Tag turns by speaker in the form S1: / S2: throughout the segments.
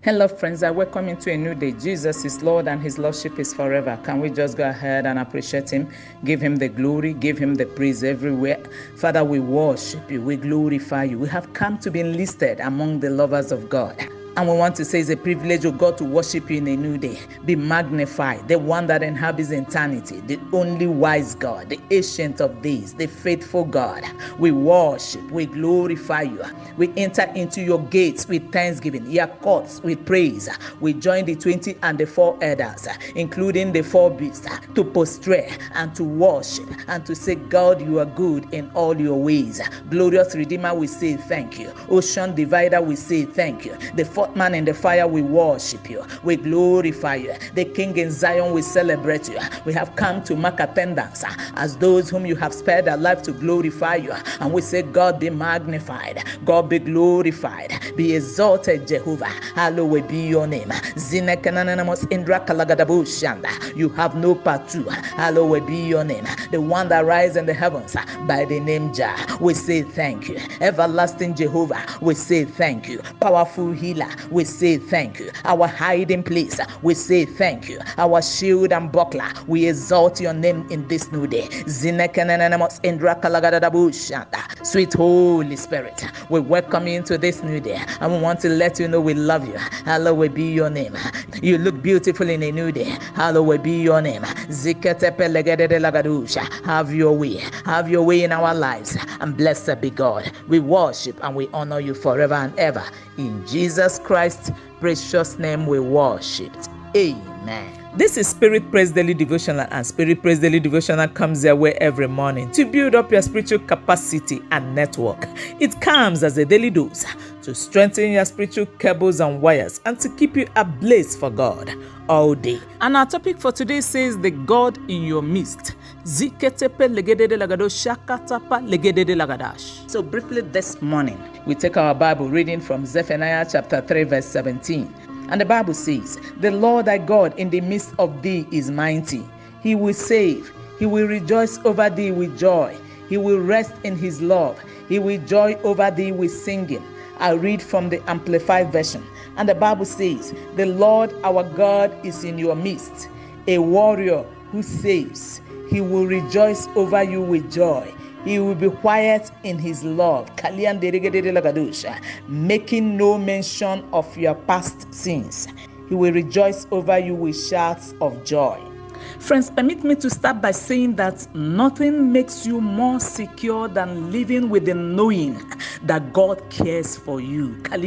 S1: Hello friends, I welcome you to a new day. Jesus is Lord and His Lordship is forever. Can we just go ahead and appreciate Him? Give Him the glory, give Him the praise everywhere. Father, we worship You, we glorify You. We have come to be enlisted among the lovers of God. And we want to say it's a privilege of God to worship You in a new day. Be magnified, the one that inhabits eternity, the only wise God, the ancient of days, the faithful God. We worship, we glorify You. We enter into Your gates with thanksgiving, Your courts with praise. We join the 20 and the 4 elders, including the 4 beasts, to prostrate and to worship and to say, God, You are good in all Your ways. Glorious Redeemer, we say thank You. Ocean Divider, we say thank You. The fourth man in the fire, we worship You, we glorify You. The King in Zion, we celebrate You. We have come to mark attendance as those whom You have spared their life to glorify You, and we say, God be magnified, God be glorified, be exalted, Jehovah. Hallowed be Your name. Zinekananamos Indra Kalagadabushanda. You have no part 2. Hallowed be Your name. The one that rises in the heavens by the name Jah. We say thank You. Everlasting Jehovah, we say thank You. Powerful healer, we say thank You. Our hiding place, we say thank You. Our shield and buckler, we exalt Your name in this new day. Sweet Holy Spirit, we welcome You into this new day, and we want to let You know we love You. Hallowed be Your name. You look beautiful in a new day. Hallowed be Your name. Have Your way. Have Your way in our lives, and blessed be God. We worship and we honor You forever and ever. In Jesus Christ's precious name we worship. Amen. This is Spirit Praise Daily Devotional, and Spirit Praise Daily Devotional comes your way every morning to build up your spiritual capacity and network. It comes as a daily dose to strengthen your spiritual cables and wires and to keep you ablaze for God all day. And our topic for today says, the God in your midst. So briefly this morning, we take our Bible reading from Zephaniah chapter 3 verse 17. And the Bible says, the Lord thy God in the midst of thee is mighty. He will save. He will rejoice over thee with joy. He will rest in His love. He will joy over thee with singing. I read from the Amplified Version. And the Bible says, the Lord our God is in your midst, a warrior who saves. He will rejoice over you with joy. He will be quiet in His love, making no mention of your past sins. He will rejoice over you with shouts of joy. Friends, permit me to start by saying that nothing makes you more secure than living with the knowing that God cares for you. That's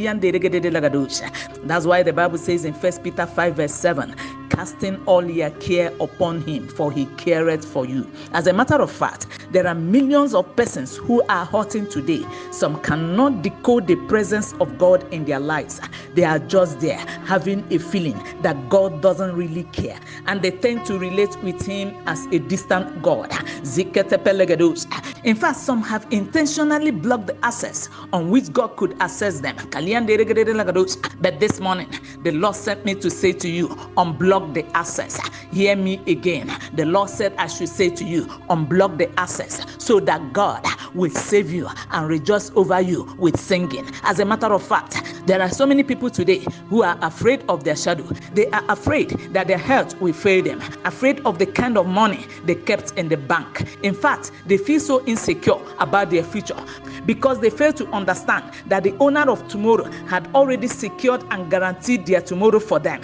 S1: why the Bible says in 1 Peter 5 verse 7, casting all your care upon Him, for He careth for you. As a matter of fact, there are millions of persons who are hurting today. Some cannot decode the presence of God in their lives. They are just there having a feeling that God doesn't really care, and they tend to relate with Him as a distant God. In fact, some have intentionally blocked the access on which God could access them. But this morning, the Lord sent me to say to you, unblock the access. Hear me again. The Lord said I should say to you, unblock the access so that God will save you and rejoice over you with singing. As a matter of fact, there are so many people today who are afraid of their shadow. They are afraid that their health will fail them, afraid of the kind of money they kept in the bank. In fact, they feel so insecure about their future because they fail to understand that the owner of tomorrow had already secured and guaranteed their tomorrow for them.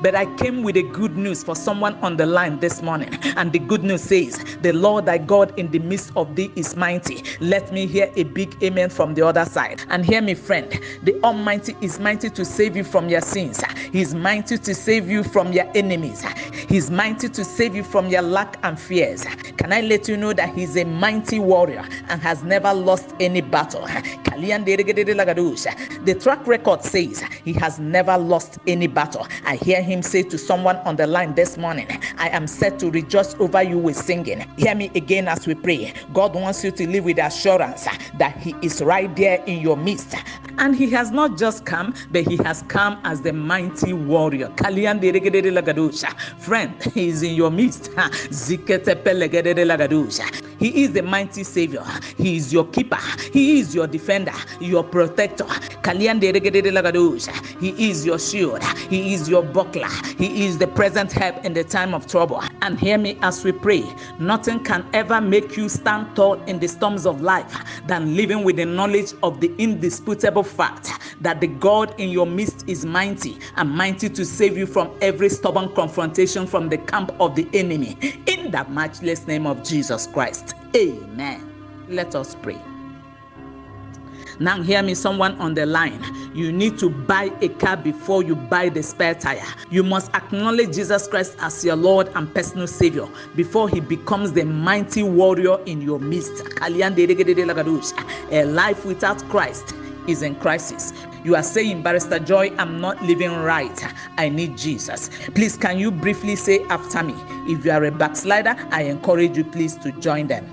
S1: But I came with a good news for someone on the line this morning, and the good news says, the Lord thy God in the midst of thee is mighty. Let me hear a big amen from the other side. And hear me, friend, the Almighty is mighty to save you from your sins. He's mighty to save you from your enemies. He's mighty to save you from your lack and fears. Can I let you know that He's a mighty warrior and has never lost any battle? The track record says He has never lost any battle. I hear Him say to someone on the line this morning, I am set to rejoice over you with singing. Hear me again as we pray. God wants you to live with assurance that He is right there in your midst. And He has not just come, but He has come as the mighty warrior. Friend, He is in your midst. He is the mighty Savior. He is your keeper. He is your defender, your protector. He is your shield. He is your buckler. He is the present help in the time of trouble. And hear me as we pray. Nothing can ever make you stand tall in the storms of life than living with the knowledge of the indisputable fact that the God in your midst is mighty and mighty to save you from every stubborn confrontation from the camp of the enemy. In the matchless name of Jesus Christ. Amen. Let us pray. Now hear me, someone on the line. You need to buy a car before you buy the spare tire. You must acknowledge Jesus Christ as your Lord and personal Savior before he becomes the mighty warrior in your midst. A life without Christ is in crisis. You are saying, Barrister Joy, I'm not living right. I need Jesus. Please, can you briefly say after me? If you are a backslider, I encourage you please to join them.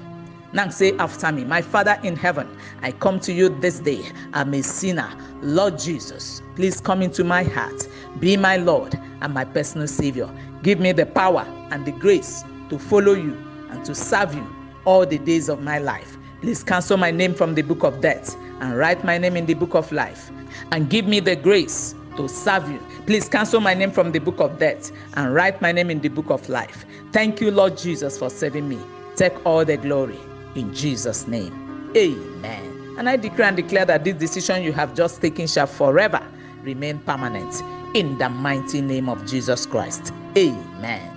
S1: Now say after me. My Father in heaven, I come to you this day. I'm a sinner. Lord Jesus, please come into my heart. Be my Lord and my personal Savior. Give me the power and the grace to follow you and to serve you all the days of my life. Please cancel my name from the book of death and write my name in the book of life. And give me the grace to serve you. Please cancel my name from the book of death and write my name in the book of life. Thank you, Lord Jesus, for saving me. Take all the glory. In Jesus' name, amen. And I decree and declare that this decision you have just taken shall forever remain permanent. In the mighty name of Jesus Christ, amen.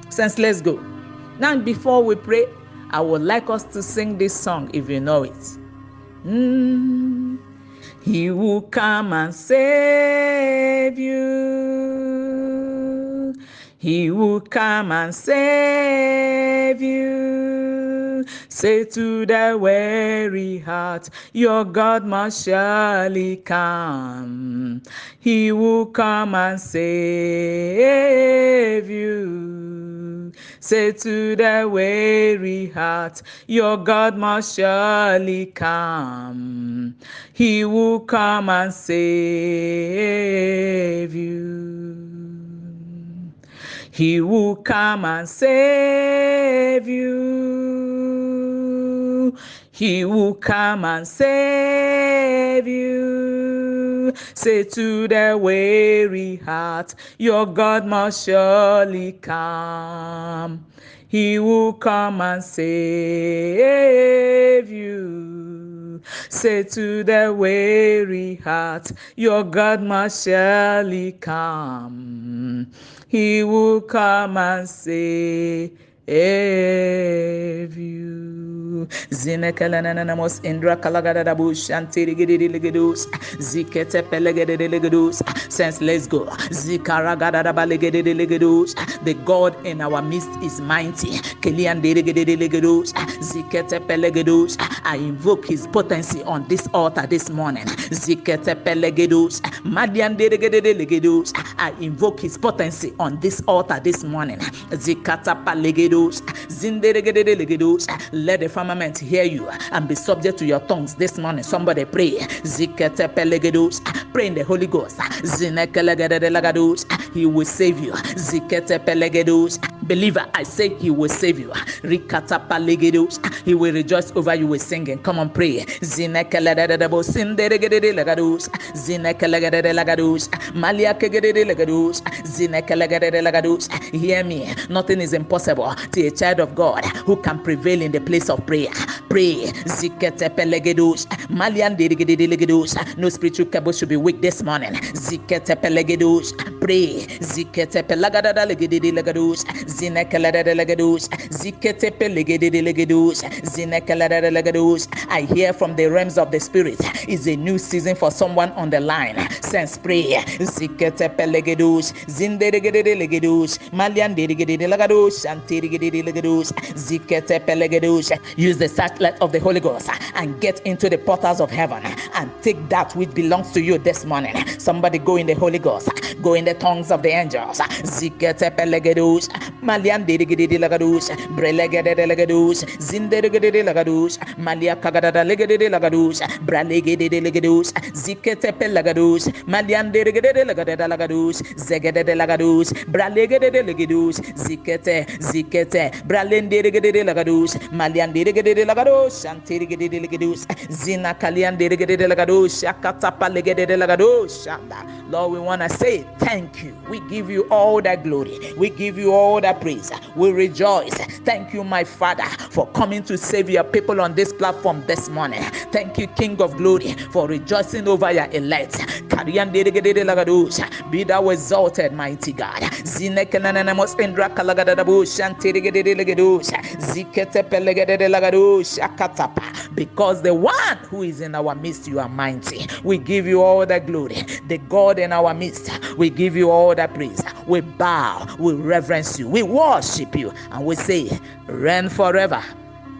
S1: Saints, let's go. Now, before we pray, I would like us to sing this song if you know it. He will come and save you. He will come and save you. Say to the weary heart, your God must surely come. He will come and save you. Say to the weary heart, your God must surely come. He will come and save you. He will come and save you. He will come and save you. Say to the weary heart, your God must surely come. He will come and save you. Say to the weary heart, your God must surely come. He will come and save you. Zinekelenenemos Indra Kalagadabus and Tirigidiligadus, Zikete Pelegediligidus. Since let's go. Zikaragadabaligadiligadus. The God in our midst is mighty. Kelian Dirigidiligidus, Zikete Pelegedus. I invoke his potency on this altar this morning. Zikete Pelegedus, Madian Dirigidiligidus. I invoke his potency on this altar this morning. Zikata Palegedus. Let the firmament hear you and be subject to your tongues this morning. Somebody pray. Zikete pelegedus. Pray in the Holy Ghost. He will save you. Zikete pelegedus. Believer, I say he will save you. Rikata palegedus. He will rejoice over you with singing. Come on, pray. Zinekeledededebo sinderegedelegadus. Zinekelegedelegadus. Maliakegedelegedus. Zinekelegedelegadus. Hear me. Nothing is impossible to a child of God who can prevail in the place of prayer. Pray. Zikete pelegedus. Malian delegedelegadus. No spiritual cable should be weak this morning. Zikete pelegedus. Pray. Zikete pelagadalegadus. Zinekeledelegadus. Zikete pelegedelegadus. Zinekeledelegadus. I hear from the realms of the spirit. It's a new season for someone on the line. Sense pray. Zikete pelegedus. Zindelegedelegadus. Malian delegedelegadus. And tirigedelegadus. Zikete pelegedus. Use the searchlight outlet of the Holy Ghost and get into the portals of heaven and take that which belongs to you this morning. Somebody go in the Holy Ghost, go in the tongues of the angels. Zikete pelegedush, malian dirigidi lagadush, brelegede legadush, zinderigidi lagadush, malia kagada legede lagadush, bralegede legadush, zikete pelegadush, malian dirigidi lagada lagadush, zegede lagadush, bralegede legadush, zikete, bralende dirigidi lagadush, malian dirigidi lagadush, antirigidi legadush, zina kalian dirigidi lagadush, akatapa legede lagadush. Lord, we want to say thank you. We give you all that glory. We give you all that praise. We rejoice. Thank you, my Father, for coming to save your people on this platform this morning. Thank you, King of Glory, for rejoicing over your elect. Be thou exalted, mighty God. Because the one who is in our midst, you are mighty. We give you all the glory. The God in our midst, we give you all the praise. We bow, we reverence you, we worship you, and we say, reign forever,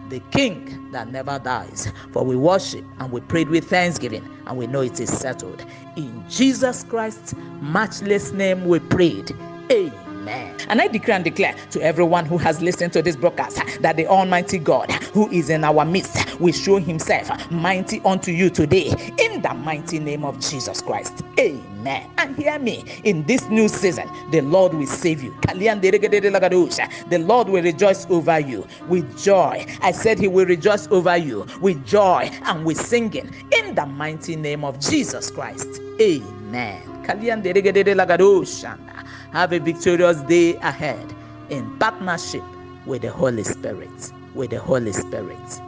S1: the King that never dies. For we worship and we prayed with thanksgiving, and we know it is settled. In Jesus Christ's matchless name we prayed. Amen. And I decree and declare to everyone who has listened to this broadcast that the Almighty God who is in our midst will show himself mighty unto you today in the mighty name of Jesus Christ. Amen. And hear me, in this new season, the Lord will save you. The Lord will rejoice over you with joy. I said he will rejoice over you with joy and with singing in the mighty name of Jesus Christ. Amen. Have a victorious day ahead in partnership with the Holy Spirit. With the Holy Spirit.